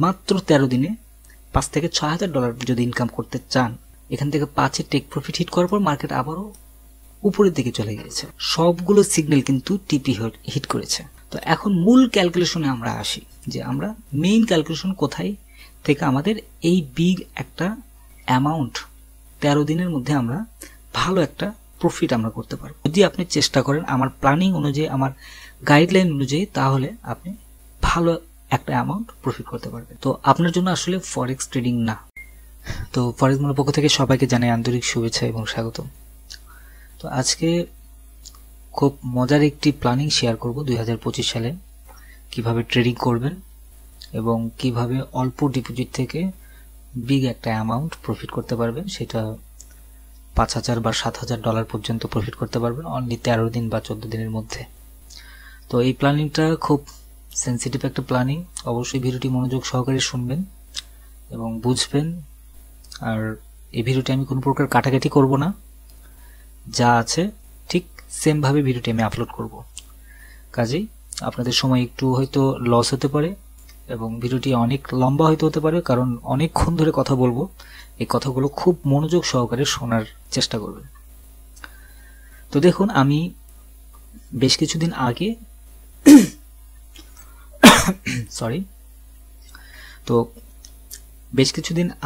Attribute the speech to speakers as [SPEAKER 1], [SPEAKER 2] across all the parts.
[SPEAKER 1] মাত্র 13 দিনে 5 থেকে 6,000 ডলার যদি ইনকাম করতে চান, এখান থেকে 5-এ টেক প্রফিট হিট করার পর মার্কেট আবারও উপরের দিকে চলে গিয়েছে। সবগুলো সিগন্যাল কিন্তু টিপি হিট করেছে। তো এখন মূল ক্যালকুলেশনে আমরা আসি, যে আমরা মেইন ক্যালকুলেশন কোথায় থেকে আমাদের এই বিগ একটা অ্যামাউন্ট 13 দিনের মধ্যে আমরা ভালো একটা প্রফিট আমরা করতে পারবো যদি আপনি চেষ্টা করেন আমার প্ল্যানিং অনুযায়ী, আমার গাইডলাইন অনুযায়ী, তাহলে আপনি ভালো একটা অ্যামাউন্ট প্রফিট করতে পারবেন। তো আপনার জন্য আসলে ফরেক্স ট্রেডিং না। তো ফরেক্স মূলের পক্ষ থেকে সবাইকে জানাই আন্তরিক শুভেচ্ছা এবং স্বাগত। তো আজকে খুব মজার একটি প্ল্যানিং শেয়ার করব 2025 সালে কিভাবে ট্রেডিং করবেন এবং কিভাবে অল্প ডিপোজিট থেকে বিগ একটা অ্যামাউন্ট প্রফিট করতে পারবেন। সেটা 5,000 বা 7,000 ডলার পর্যন্ত প্রফিট করতে পারবেন অনলি 13 দিন বা 14 দিনের মধ্যে। তো এই প্ল্যানিংটা খুব সেন্সিটিভ একটা প্ল্যানিং। অবশ্যই ভিডিওটি মনোযোগ সহকারে শুনবেন এবং বুঝবেন। আর এই ভিডিওটি আমি কোনো প্রকার কাটাকাটি করব না, যা আছে ঠিক সেম ভাবে ভিডিওটি আমি আপলোড করব। কাজেই আপনাদের সময় একটু হয়তো লস হতে পারে এবং ভিডিওটি অনেক লম্বা হতে পারে, কারণ অনেকক্ষণ ধরে কথা বলবো। এই কথাগুলো খুব মনোযোগ সহকারে শোনার চেষ্টা করবেন। তো দেখুন, আমি বেশ কিছুদিন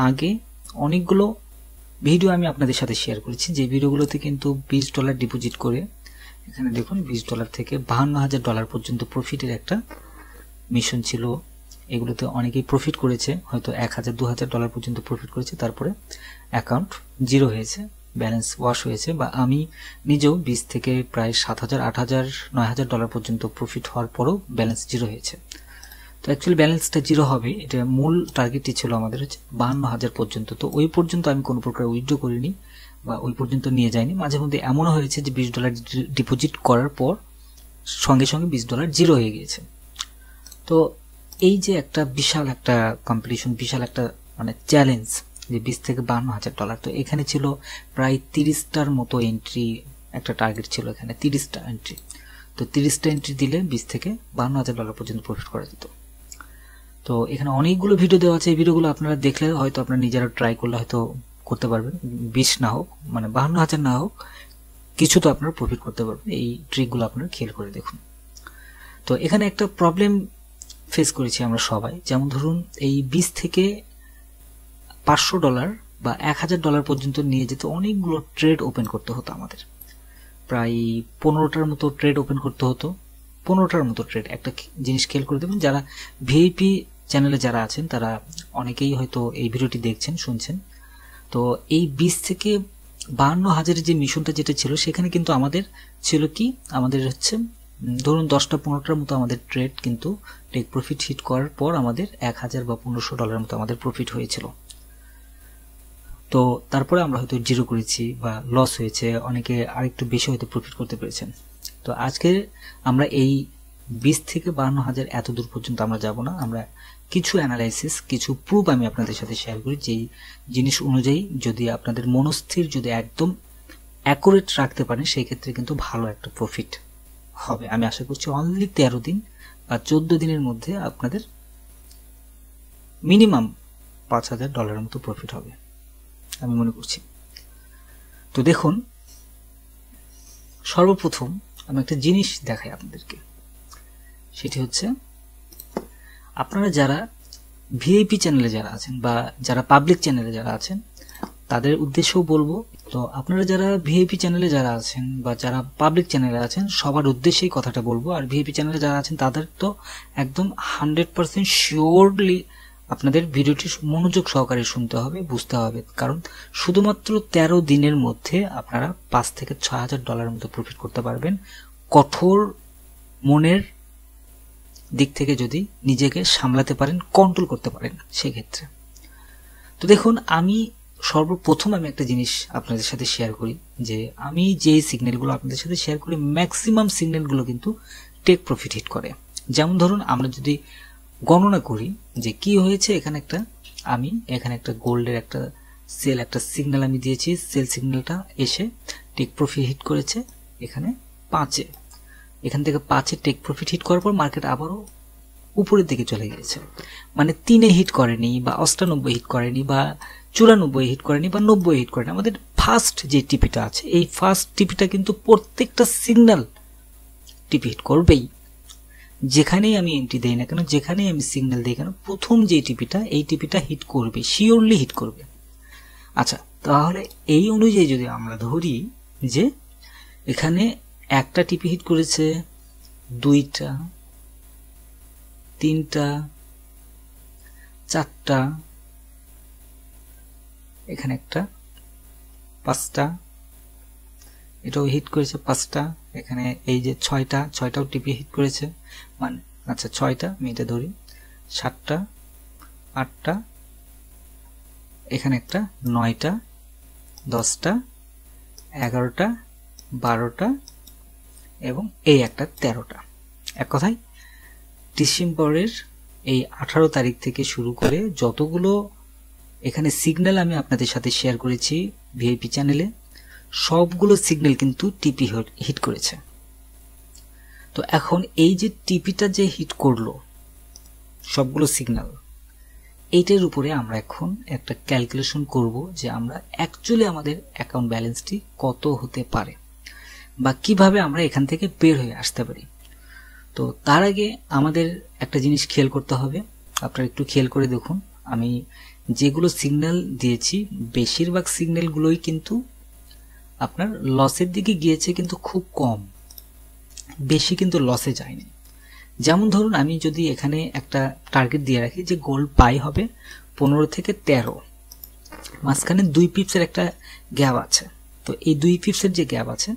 [SPEAKER 1] আগে অনেকগুলো ভিডিও আমি আপনাদের সাথে শেয়ার করেছি, যে ভিডিওগুলোতে কিন্তু $20 ডিপোজিট করে এখানে দেখুন $20 থেকে 52,000 ডলার পর্যন্ত প্রফিটের একটা মিশন ছিল। এগুলোতে অনেকেই প্রফিট করেছে, হয়তো 1,000 2,000 ডলার পর্যন্ত প্রফিট করেছে, তারপরে অ্যাকাউন্ট জিরো হয়েছে, ব্যালেন্স ওয়াশ হয়েছে। বা আমি নিজেও 20 থেকে প্রায় 7,000 8,000 9,000 ডলার পর্যন্ত প্রফিট হওয়ার পরও ব্যালেন্স জিরো হয়েছে। তো অ্যাকচুয়ালি ব্যালেন্সটা জিরো হবে, এটা মূল টার্গেটটি ছিল আমাদের হচ্ছে 52,000 পর্যন্ত। তো ওই পর্যন্ত আমি কোনো প্রকার উইথড্র করিনি বা ওই পর্যন্ত নিয়ে যাইনি। মাঝে মধ্যে এমনও হয়েছে যে $20 ডিপোজিট করার পর সঙ্গে সঙ্গে $20 জিরো হয়ে গিয়েছে। তো এই যে একটা বিশাল একটা কম্পিটিশন, বিশাল একটা মানে চ্যালেঞ্জ, যে 20 থেকে 52,000 ডলার। তো এখানে ছিল প্রায় 30টার মতো এন্ট্রি, একটা টার্গেট ছিল এখানে 30টা এন্ট্রি। তো 30টা এন্ট্রি দিলে 20 থেকে 52,000 ডলার পর্যন্ত প্রফিট করা যেত। তো এখানে অনেকগুলো ভিডিও দেওয়া আছে, এই ভিডিওগুলো আপনারা দেখলে হয়তো আপনারা নিজেরা ট্রাই করলে হয়তো করতে পারবেন। 20 না হোক, মানে 52,000 না হোক, কিছু তো আপনারা প্রফিট করতে পারবেন। এই ট্রিকগুলো আপনারা খেয়াল করে দেখুন। তো এখানে একটা প্রবলেম ফেস করেছি আমরা সবাই। যেমন ধরুন, এই 20 থেকে 500 ডলার বা 1,000 ডলার পর্যন্ত নিয়ে যেতে অনেকগুলো ট্রেড ওপেন করতে হতো আমাদের। প্রায় 15টার মতো ট্রেড ওপেন করতে হতো। 15টার মতো ট্রেড। একটা জিনিস খেয়াল করে দেবেন, যারা ভিআইপি চ্যানেলে যারা আছেন তারা অনেকেই হয়তো এই ভিডিওটি দেখছেন, শুনছেন। তো এই 20 থেকে 52,000 যে মিশনটা যেটা ছিল, সেখানে কিন্তু আমাদের ছিল কি, আমাদের হচ্ছে ধরুন 10টা 15টার মতো আমাদের ট্রেড কিন্তু টেক প্রফিট হিট করার পর আমাদের 1,000 বা 1,500 ডলারের মতো আমাদের প্রফিট হয়েছিল। তো তারপরে আমরা হয়তো জিরো করেছি বা লস হয়েছে, অনেকে আরেকটু বেশি হয়তো প্রফিট করতে পেরেছেন। তো আজকে আমরা এই 20 থেকে 52,000 এত দূর পর্যন্ত আমরা যাব না। আমরা কিছু অ্যানালাইসিস, কিছু প্রুফ আমি আপনাদের সাথে শেয়ার করি, যেই জিনিস অনুযায়ী যদি আপনাদের মনস্থির যদি একদম অ্যাকুরেট রাখতে পারেন, সেই ক্ষেত্রে কিন্তু ভালো একটা প্রফিট হবে। আমি আশা করছি অনলি 13 দিন বা 14 দিনের মধ্যে আপনাদের মিনিমাম 5,000 ডলারের মতো প্রফিট হবে আমি মনে করছি। তো দেখুন, সর্বপ্রথম আমি একটা জিনিস দেখাই আপনাদেরকে। সেটি হচ্ছে, আপনারা যারা ভিআইপি চ্যানেলে যারা আছেন বা যারা পাবলিক চ্যানেলে যারা আছেন, তাদের উদ্দেশ্যেও বলবো। তো আপনারা যারা ভিআইপি চ্যানেলে যারা আছেন বা যারা পাবলিক চ্যানেলে আছেন, সবার উদ্দেশ্যেই কথাটা বলবো। আর ভিআইপি চ্যানেলে যারা আছেন তাদের তো একদম 100% শিওরলি আপনাদের ভিডিওটি মনোযোগ সহকারে শুনতে হবে, বুঝতে হবে। কারণ শুধুমাত্র 13 দিনের মধ্যে আপনারা 5 থেকে 6,000 ডলারের মতো প্রফিট করতে পারবেন, কঠোর মনের দিক থেকে যদি নিজেকে সামলাতে পারেন, কন্ট্রোল করতে পারেন সেক্ষেত্রে। তো দেখুন, আমি সর্বপ্রথম একটা জিনিস আপনাদের সাথে শেয়ার করি, যে আমি যে সিগন্যালগুলো আপনাদের সাথে শেয়ার করি, ম্যাক্সিমাম সিগন্যালগুলো কিন্তু টেক প্রফিট হিট করে। যেমন ধরুন, আমরা যদি গণনা করি যে কি হয়েছে, এখানে একটা গোল্ডের একটা সেল, একটা সিগন্যাল আমি দিয়েছি। সেল সিগন্যালটা এসে টেক প্রফিট হিট করেছে এখানে 5-এ। এখান থেকে 5-এ টেক প্রফিট হিট করার পর মার্কেট আবারও উপরের দিকে চলে গিয়েছে, মানে 3-এ হিট করেনি বা 98 হিট করেনি বা 94 হিট করেনি বা 90 হিট করেনি। আমাদের ফার্স্ট যে টিপিটা আছে এই ফার্স্ট টিপিটা কিন্তু প্রত্যেকটা সিগন্যাল টিপি হিট করবেই। যেখানেই আমি এন্ট্রি দেই না কেন, যেখানেই আমি সিগন্যাল দিই কেন, প্রথম যে টিপিটা এই টিপিটা হিট করবে, শিওরলি হিট করবে। আচ্ছা, তাহলে এই অনুযায়ী যদি আমরা ধরি যে এখানে একটা টিপি হিট করেছে, 2টা, 3টা, 4টা, এখানে একটা, 5টা, এটাও হিট করেছে 5টা, এখানে এই যে 6টাও টিপি হিট করেছে, মানে আচ্ছা 6টা আমি এটা ধরি, 7টা, 8টা, এখানে একটা, 9টা, 10টা, 11টা, 12টা এবং এই একটা 13টা। এক কথায় ডিসেম্বরের এই 18 তারিখ থেকে শুরু করে যতগুলো এখানে সিগন্যাল আমি আপনাদের সাথে শেয়ার করেছি ভিআইপি চ্যানেলে, সবগুলো সিগন্যাল কিন্তু টিপি হিট করেছে। তো এখন এই যে টিপিটা যে হিট করলো সবগুলো সিগন্যাল, এইটার উপরে আমরা এখন একটা ক্যালকুলেশন করব যে আমরা অ্যাকচুয়ালি আমাদের অ্যাকাউন্ট ব্যালেন্সটি কত হতে পারে বা কিভাবে আমরা এখান থেকে বের হয়ে আসতে পারি। তো তার আগে আমাদের একটা জিনিস খেয়াল করতে হবে, আপনারা একটু খেয়াল করে দেখুন, আমি যেগুলো সিগন্যাল দিয়েছি বেশিরভাগ সিগন্যালগুলোই কিন্তু আপনার লসের দিকে গিয়েছে, কিন্তু খুব কম, বেশি কিন্তু লসে যায়নি। যেমন ধরুন আমি যদি এখানে একটা টার্গেট দিয়ে রাখি যে গোল্ড বাই হবে 15 থেকে 13, মাঝখানে 2 পিপসের একটা গ্যাপ আছে, তো এই 2 পিপসের যে গ্যাপ আছে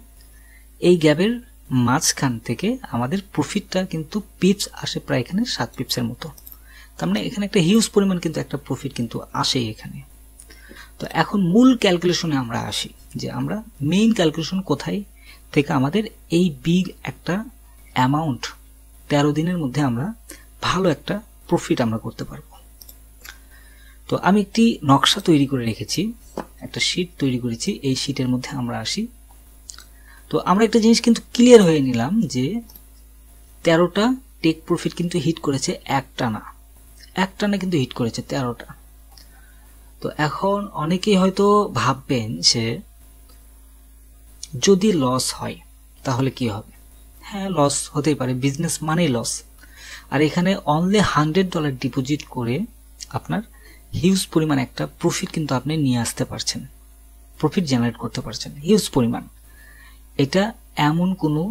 [SPEAKER 1] এই গ্যাপের মাঝখান থেকে আমাদের প্রফিটটা কিন্তু পিপস আসে প্রায় এখানে 7 পিপসের মতো। তার মানে এখানে একটা হিউজ পরিমাণ কিন্তু একটা প্রফিট কিন্তু আসে এখানে। তো এখন মূল ক্যালকুলেশনে আমরা আসি যে আমরা মেইন ক্যালকুলেশন কোথায় থেকে আমাদের এই বিগ একটা অ্যামাউন্ট 13 দিনের মধ্যে আমরা ভালো একটা প্রফিট আমরা করতে পারবো। তো আমি একটি নকশা তৈরি করে রেখেছি, একটা শীট তৈরি করেছি, এই শীটের মধ্যে আমরা আসি। তো আমরা একটা জিনিস কিন্তু ক্লিয়ার হয়ে নিলাম যে 13টা টেক প্রফিট কিন্তু হিট করেছে একটানা কিন্তু হিট করেছে 13টা। তো এখন অনেকেই হয়তো ভাববেন যে যদি লস হয় তাহলে কি হবে। হ্যাঁ, লস হতেই পারে, বিজনেস মানেই লস। আর এখানে অনলি $100 ডিপোজিট করে আপনার হিউজ পরিমাণ একটা প্রফিট কিন্তু আপনি নিয়ে আসতে পারছেন, প্রফিট জেনারেট করতে পারছেন হিউজ পরিমাণ। এটা এমন কোনো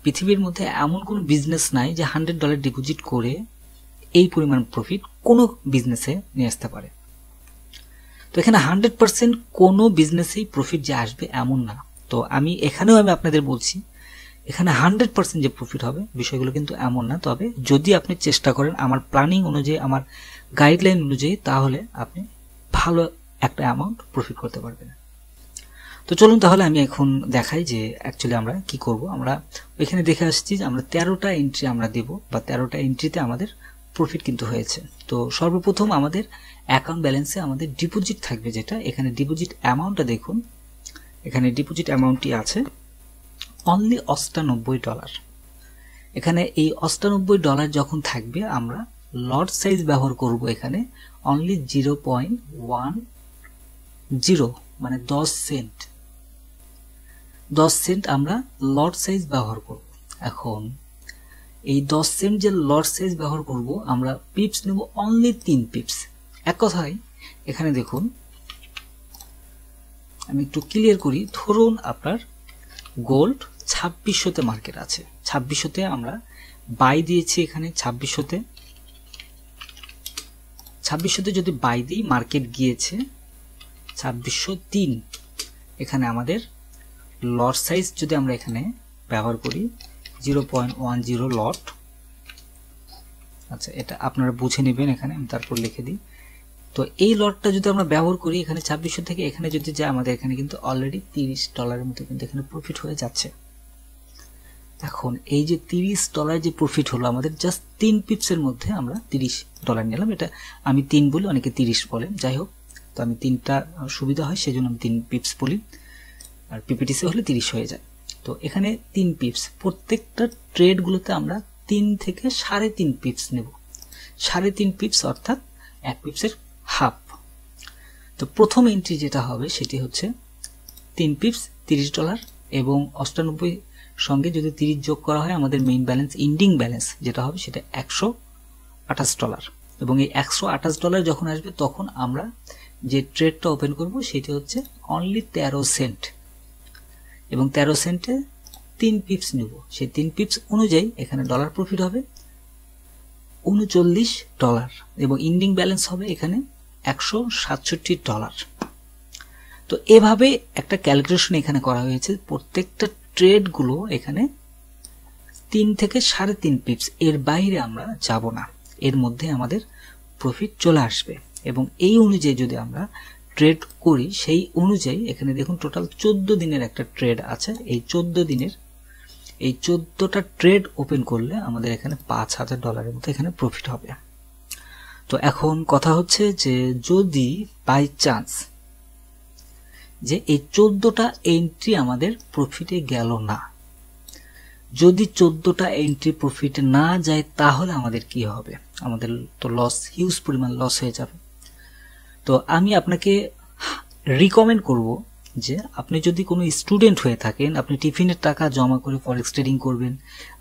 [SPEAKER 1] পৃথিবীর মধ্যে এমন কোনো বিজনেস নাই যে $100 ডিপোজিট করে এই পরিমাণ প্রফিট কোনো বিজনেসে নিয়ে আসতে পারে। তো এখানে 100% কোনো বিজনেসেই প্রফিট যে আসবে এমন না। তো আমি এখানেও আপনাদের বলছি এখানে 100% যে প্রফিট হবে বিষয়গুলো কিন্তু এমন না। তবে যদি আপনি চেষ্টা করেন আমার প্ল্যানিং অনুযায়ী, আমার গাইডলাইন অনুযায়ী, তাহলে আপনি ভালো একটা অ্যামাউন্ট প্রফিট করতে পারবেন। তো চলুন তাহলে আমি এখন দেখাই যে অ্যাকচুয়ালি আমরা কি করব। আমরা এখানে দেখে আসছি যে আমরা 13টা এন্ট্রি আমরা দেব বা 13টা এন্ট্রিতে আমাদের প্রফিট কিন্তু হয়েছে। তো সর্বপ্রথম আমাদের অ্যাকাউন্ট ব্যালেন্সে আমাদের ডিপোজিট থাকবে, যেটা এখানে ডিপোজিট অ্যামাউন্টটা দেখুন, এখানে ডিপোজিট অ্যামাউন্টটি আছে অনলি $98। এখানে এই $98 যখন থাকবে আমরা লট সাইজ ব্যবহার করব এখানে অনলি 0.10, মানে 10 সেন্ট আমরা লট সাইজ ব্যবহার করব। এখন এই 10 সেন্ট যে লট সাইজ ব্যবহার করব আমরা পিপস নেব অনলি 3 পিপস। এক কথায় এখানে দেখুন আমি একটু ক্লিয়ার করি, ধরুন আপনার গোল্ড 2600-তে মার্কেট আছে, 2600-তে আমরা বাই দিয়েছি, এখানে 2600-তে যদি বাই দিই মার্কেট গিয়েছে 2603। এখানে আমাদের লট সাইজ যদি আমরা এখানে ব্যবহার করি 0.10 লট, আচ্ছা এটা আপনারা বুঝে নেবেন, এখানে আমি তারপর লিখে দিই। তো এই লটটা যদি আমরা ব্যবহার করি এখানে 2600 থেকে এখানে যদি যায় আমাদের এখানে কিন্তু অলরেডি $30 মতো কিন্তু এখানে প্রফিট হয়ে যাচ্ছে। এখন এই যে $30 যে প্রফিট হলো আমাদের জাস্ট 3 পিপসের মধ্যে আমরা $30 নিলাম। এটা আমি 3 বলি, অনেকে 30 বলে, যাই হোক, তো আমি 3টা সুবিধা হয় সেজন্য আমি 3 পিপস বলি, আর পিপিটিসি হলে 30 হয়ে যায়। তো এখানে 3 পিপস, প্রত্যেকটা ট্রেডগুলোতে আমরা 3 থেকে 3.5 পিপস নেব। 3.5 পিপস অর্থাৎ 1 পিপসের হাফ। তো প্রথম এন্ট্রি যেটা হবে সেটি হচ্ছে 3 পিপস $30 এবং 98 সঙ্গে যদি 30 যোগ করা হয় আমাদের মেইন ব্যালেন্স ইন্ডিং ব্যালেন্স যেটা হবে সেটা $128 এবং এই $128 যখন আসবে তখন আমরা যে ট্রেডটা ওপেন করব সেটি হচ্ছে অনলি 13 সেন্ট এবং 13 সেন্টে 3 পিপস নেব। সেই 3 পিপস অনুযায়ী এখানে ডলার প্রফিট হবে $39 এবং ইন্ডিং ব্যালেন্স হবে এখানে $167। তো এভাবে একটা ক্যালকুলেশন এখানে করা হয়েছে। প্রত্যেকটা ট্রেডগুলো এখানে 3 থেকে 3.5 পিপস, এর বাইরে আমরা যাব না, এর মধ্যে আমাদের প্রফিট চলে আসবে। এবং এই অনুযায়ী যদি আমরা ট্রেড করি সেই অনুযায়ী এখানে দেখুন টোটাল 14 দিনের একটা ট্রেড আছে। এই 14 দিনের এই 14টা ট্রেড ওপেন করলে আমাদের এখানে $5,000 মতো এখানে প্রফিট হবে। তো এখন কথা হচ্ছে যে যদি বাই চান্স যে এই 14টা এন্ট্রি আমাদের প্রফিটে গেল না, যদি 14টা এন্ট্রি প্রফিটে না যায় তাহলে আমাদের কি হবে? আমাদের তো লস, হিউজ পরিমাণ লস হয়ে যাবে। তো আমি আপনাকে রিকমেন্ড করব যে আপনি যদি কোনো স্টুডেন্ট হয়ে থাকেন, আপনি টিফিনের টাকা জমা করে ফরেক্স ট্রেডিং করবেন,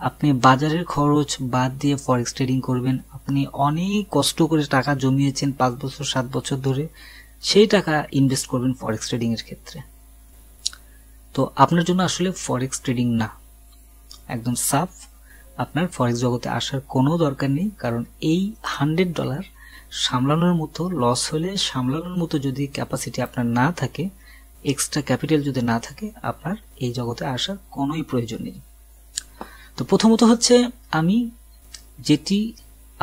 [SPEAKER 1] আপনি বাজারের খরচ বাদ দিয়ে ফরেক্স ট্রেডিং করবেন, আপনি অনেক কষ্ট করে টাকা জমিয়েছেন 5 বছর 7 বছর ধরে, সেই টাকা ইনভেস্ট করবেন ফরেক্স ট্রেডিং এর ক্ষেত্রে। তো আপনার জন্য আসলে ফরেক্স ট্রেডিং না, একদম সাফ, আপনার ফরেক্স জগতে আসার কোনো দরকার নেই। কারণ এই $100 সামলানোর মতো, লস হলে সামলানোর মতো যদি ক্যাপাসিটি আপনার না থাকে, এক্সট্রা ক্যাপিটাল যদি না থাকে, আপনার এই জগতে আসার কোনোই প্রয়োজন নেই। তো প্রথমত হচ্ছে আমি যেটি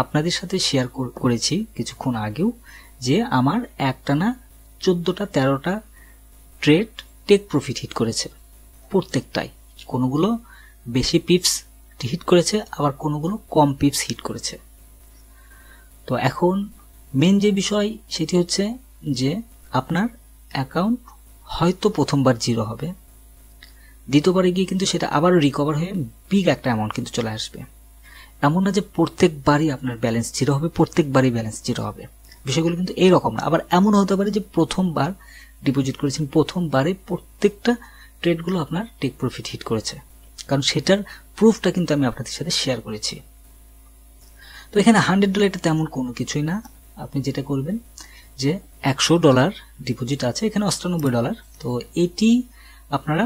[SPEAKER 1] আপনাদের সাথে শেয়ার করেছি কিছুক্ষণ আগেও, যে আমার একটানা 14টা 13টা ট্রেড টেক প্রফিট হিট করেছে প্রত্যেকটাই। কোনোগুলো বেশি পিপস হিট করেছে, আবার কোনোগুলো কম পিপস হিট করেছে। তো এখন মেন যে বিষয় সেটি হচ্ছে যে আপনার অ্যাকাউন্ট হয়তো প্রথমবার 0 হবে, দ্বিতীয়বারে গিয়ে কিন্তু সেটা আবার রিকভার হয়ে বিগ একটা অ্যামাউন্ট কিন্তু চলে আসবে। এমন না যে প্রত্যেকবারই আপনার ব্যালেন্স 0 হবে, প্রত্যেকবারই ব্যালেন্স 0 হবে, বিষয়গুলো কিন্তু এইরকম না। আবার এমন হতে পারে যে প্রথমবার ডিপোজিট করেছেন, প্রথমবারে প্রত্যেকটা ট্রেডগুলো আপনার টেক প্রফিট হিট করেছে, কারণ সেটার প্রুফটা কিন্তু আমি আপনাদের সাথে শেয়ার করেছি। তো এখানে $100 এটা তেমন কোনো কিছুই না। আপনি যেটা করবেন যে $100 ডিপোজিট আছে, এখানে $98। তো এটি আপনারা,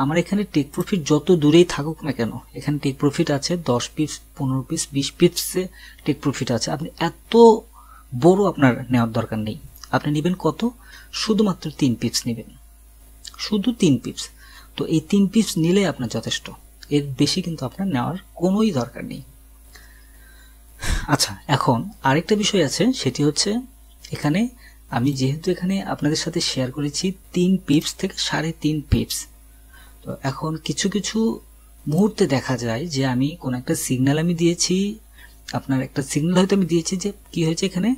[SPEAKER 1] আমার এখানে টেক প্রফিট যত দূরেই থাকুক না কেন, এখানে টেক প্রফিট আছে 10 পিপস, 15 পিপস, 20 পিপসে টেক প্রফিট আছে। আপনি এত বড় আপনার নেওয়ার দরকার নেই। আপনি নেবেন কত? শুধুমাত্র 3 পিপস নেবেন, শুধু 3 পিপস। তো এই 3 পিপস নিলে আপনার যথেষ্ট, এর বেশি কিন্তু আপনার নেওয়ার কোনোই দরকার নেই। আচ্ছা, এখন আরেকটা বিষয় আছে, সেটি হচ্ছে এখানে আমি যেহেতু এখানে আপনাদের সাথে শেয়ার করেছি 3 পিপস থেকে 3.5 পিপস, তো এখন কিছু কিছু মুহূর্তে দেখা যায় যে আমি কোন একটা সিগন্যাল আমি দিয়েছি, আপনার একটা সিগন্যাল হয়তো আমি দিয়েছি যে কি হয়েছে এখানে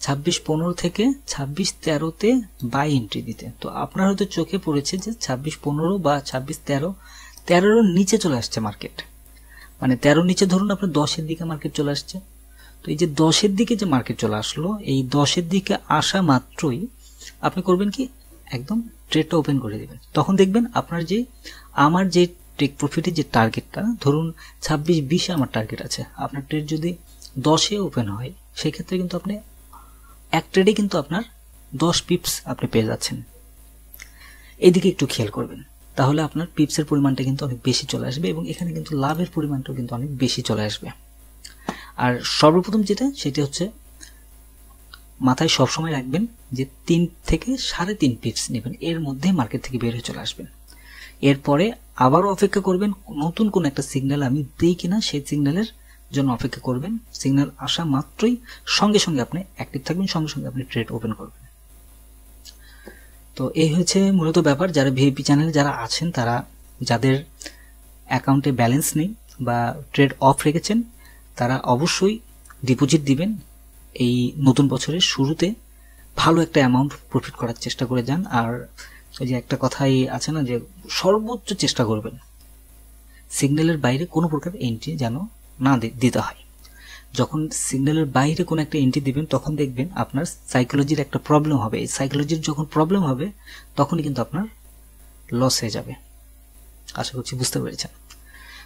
[SPEAKER 1] 26.15 থেকে 26.13-তে বাই এন্ট্রি দিতে। তো আপনার হয়তো চোখে পড়েছে যে 26.15 বা 26.13, 13-এর নিচে চলে আসছে মার্কেট, মানে 13 নিচে ধরুন আপনার 10-এর দিকে মার্কেট চলে আসছে। তো এই যে 10-এর দিকে যে মার্কেট চলে আসলো, এই 10-এর দিকে আসা মাত্রই আপনি করবেন কি, একদম ট্রেডটা ওপেন করে দিবেন। তখন দেখবেন আপনার যে, আমার যে টেক প্রফিটের যে টার্গেটটা, ধরুন 26-20-এ আমার টার্গেট আছে, আপনার ট্রেড যদি 10-এ ওপেন হয় সেক্ষেত্রে কিন্তু আপনি এক ট্রেডে কিন্তু আপনার 10 পিপস আপনি পেয়ে যাচ্ছেন। এইদিকে একটু খেয়াল করবেন, তাহলে আপনার পিপসের পরিমাণটা কিন্তু অনেক বেশি চলে আসবে এবং এখানে কিন্তু লাভের পরিমাণটাও কিন্তু অনেক বেশি চলে আসবে। আর সর্বপ্রথম যেটা, সেটা হচ্ছে মাথায় সবসময় রাখবেন যে 3 থেকে 3.5 পিপস নেবেন, এর মধ্যে মার্কেট থেকে বের হয়ে চলে আসবেন। এরপরে আবারও অপেক্ষা করবেন নতুন কোন একটা সিগন্যাল আমি দিই কিনা, সেই সিগন্যালের জন্য অপেক্ষা করবেন। সিগন্যাল আসা মাত্রই সঙ্গে সঙ্গে আপনি অ্যাক্টিভ থাকবেন, সঙ্গে সঙ্গে আপনি ট্রেড ওপেন করবেন। তো এই হচ্ছে মূলত ব্যাপার। যারা ভিআইপি চ্যানেলে যারা আছেন, তারা যাদের অ্যাকাউন্টে ব্যালেন্স নেই বা ট্রেড অফ রেখেছেন, তারা অবশ্যই ডিপোজিট দিবেন। এই নতুন বছরের শুরুতে ভালো একটা অ্যামাউন্ট প্রফিট করার চেষ্টা করে যান। আর ওই যে একটা কথাই আছে না, যে সর্বোচ্চ চেষ্টা করবেন সিগন্যালের বাইরে কোনো প্রকার এন্ট্রি যেন না দিতে হয়। যখন সিগন্যালের বাইরে কোনো একটা এন্ট্রি দিবেন তখন দেখবেন আপনার সাইকোলজির একটা প্রবলেম হবে। এই সাইকোলজির যখন প্রবলেম হবে তখনই কিন্তু আপনার লস হয়ে যাবে। আশা করছি বুঝতে পেরেছেন।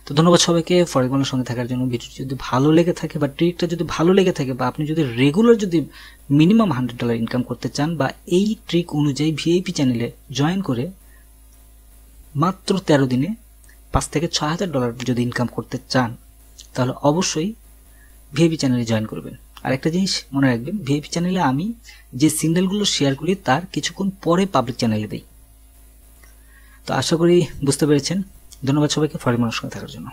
[SPEAKER 1] তো ধন্যবাদ সবাইকে ফরেক্স বাংলার সঙ্গে থাকার জন্য। ভিডিওটি যদি ভালো লেগে থাকে বা ট্রিকটা যদি ভালো লেগে থাকে বা আপনি যদি রেগুলার যদি মিনিমাম $100 ইনকাম করতে চান বা এই ট্রিক অনুযায়ী ভিআইপি চ্যানেলে জয়েন করে মাত্র 13 দিনে $5,000 থেকে $6,000 যদি ইনকাম করতে চান তাহলে অবশ্যই ভিআইপি চ্যানেলে জয়েন করবেন। আর একটা জিনিস মনে রাখবেন, ভিআইপি চ্যানেলে আমি যে সিগন্যালগুলো শেয়ার করি তার কিছুক্ষণ পরে পাবলিক চ্যানেলে দিই। তো আশা করি বুঝতে পেরেছেন। ধন্যবাদ সবাইকে ফরেক্স বাংলার সঙ্গে থাকার জন্য।